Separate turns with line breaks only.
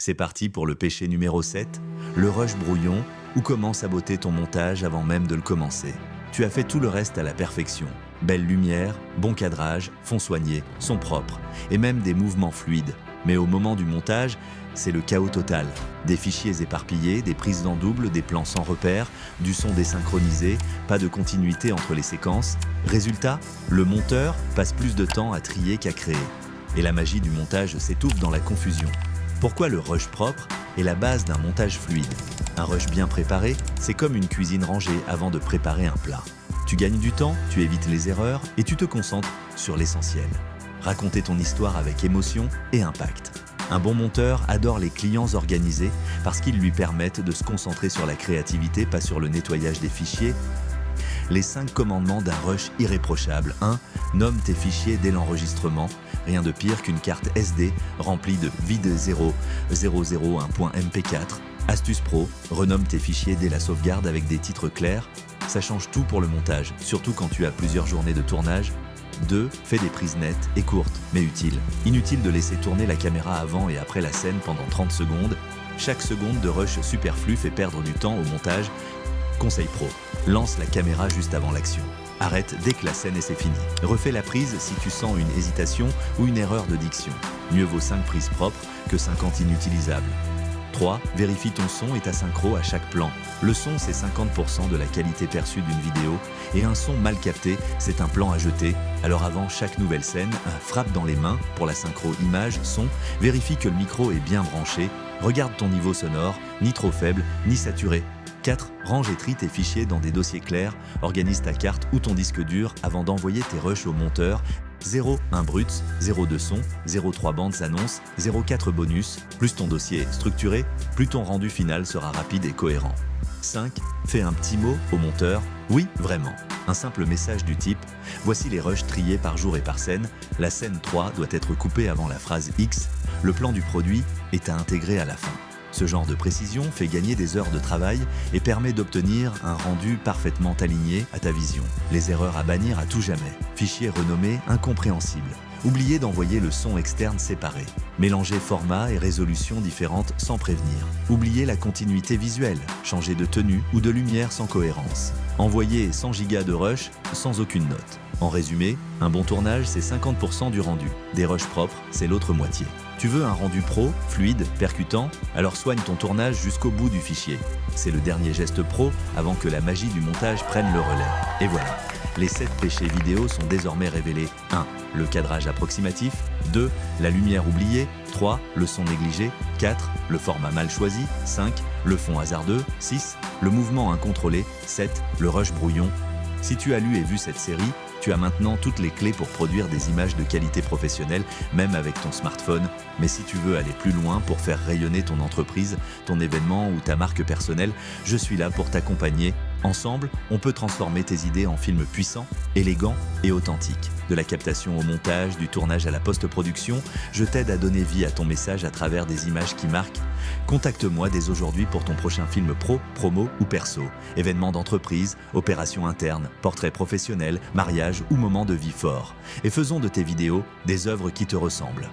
C'est parti pour le péché numéro 7, le rush brouillon, ou comment saboter ton montage avant même de le commencer. Tu as fait tout le reste à la perfection. Belle lumière, bon cadrage, fond soigné, son propre, et même des mouvements fluides. Mais au moment du montage, c'est le chaos total. Des fichiers éparpillés, des prises en double, des plans sans repère, du son désynchronisé, pas de continuité entre les séquences. Résultat, le monteur passe plus de temps à trier qu'à créer. Et la magie du montage s'étouffe dans la confusion. Pourquoi le rush propre est la base d'un montage fluide? Un rush bien préparé, c'est comme une cuisine rangée avant de préparer un plat. Tu gagnes du temps, tu évites les erreurs et tu te concentres sur l'essentiel. Raconter ton histoire avec émotion et impact. Un bon monteur adore les clients organisés parce qu'ils lui permettent de se concentrer sur la créativité, pas sur le nettoyage des fichiers. Les 5 commandements d'un rush irréprochable. 1. Nomme tes fichiers dès l'enregistrement. Rien de pire qu'une carte SD remplie de vide 0.001.mp4. Astuce pro, renomme tes fichiers dès la sauvegarde avec des titres clairs. Ça change tout pour le montage, surtout quand tu as plusieurs journées de tournage. 2. Fais des prises nettes et courtes, mais utiles. Inutile de laisser tourner la caméra avant et après la scène pendant 30 secondes. Chaque seconde de rush superflu fait perdre du temps au montage. Conseil pro, lance la caméra juste avant l'action. Arrête dès que la scène et c'est fini. Refais la prise si tu sens une hésitation ou une erreur de diction. Mieux vaut 5 prises propres que 50 inutilisables. 3. Vérifie ton son et ta synchro à chaque plan. Le son, c'est 50% de la qualité perçue d'une vidéo et un son mal capté, c'est un plan à jeter. Alors avant chaque nouvelle scène, frappe dans les mains pour la synchro image-son, vérifie que le micro est bien branché, regarde ton niveau sonore, ni trop faible, ni saturé. 4. Range et trie tes fichiers dans des dossiers clairs, organise ta carte ou ton disque dur avant d'envoyer tes rushs au monteur. 0.1 bruts, 0.2 son, 0.3 bandes annonces, 0.4 bonus. Plus ton dossier est structuré, plus ton rendu final sera rapide et cohérent. 5. Fais un petit mot au monteur. Oui, vraiment. Un simple message du type « Voici les rushs triés par jour et par scène. La scène 3 doit être coupée avant la phrase X. Le plan du produit est à intégrer à la fin. » Ce genre de précision fait gagner des heures de travail et permet d'obtenir un rendu parfaitement aligné à ta vision. Les erreurs à bannir à tout jamais. Fichier renommé incompréhensible. Oubliez d'envoyer le son externe séparé. Mélangez format et résolution différentes sans prévenir. Oubliez la continuité visuelle. Changez de tenue ou de lumière sans cohérence. Envoyez 100 Go de rush sans aucune note. En résumé, un bon tournage, c'est 50% du rendu. Des rushs propres, c'est l'autre moitié. Tu veux un rendu pro, fluide, percutant? Alors soigne ton tournage jusqu'au bout du fichier. C'est le dernier geste pro avant que la magie du montage prenne le relais. Et voilà, les 7 péchés vidéo sont désormais révélés. 1. Le cadrage approximatif. 2. La lumière oubliée. 3. Le son négligé. 4. Le format mal choisi. 5. Le fond hasardeux. 6. Le mouvement incontrôlé. 7. Le rush brouillon. Si tu as lu et vu cette série, tu as maintenant toutes les clés pour produire des images de qualité professionnelle, même avec ton smartphone. Mais si tu veux aller plus loin pour faire rayonner ton entreprise, ton événement ou ta marque personnelle, je suis là pour t'accompagner. Ensemble, on peut transformer tes idées en films puissants, élégants et authentiques. De la captation au montage, du tournage à la post-production, je t'aide à donner vie à ton message à travers des images qui marquent. Contacte-moi dès aujourd'hui pour ton prochain film pro, promo ou perso. Événement d'entreprise, opération interne, portrait professionnel, mariage ou moment de vie fort. Et faisons de tes vidéos des œuvres qui te ressemblent.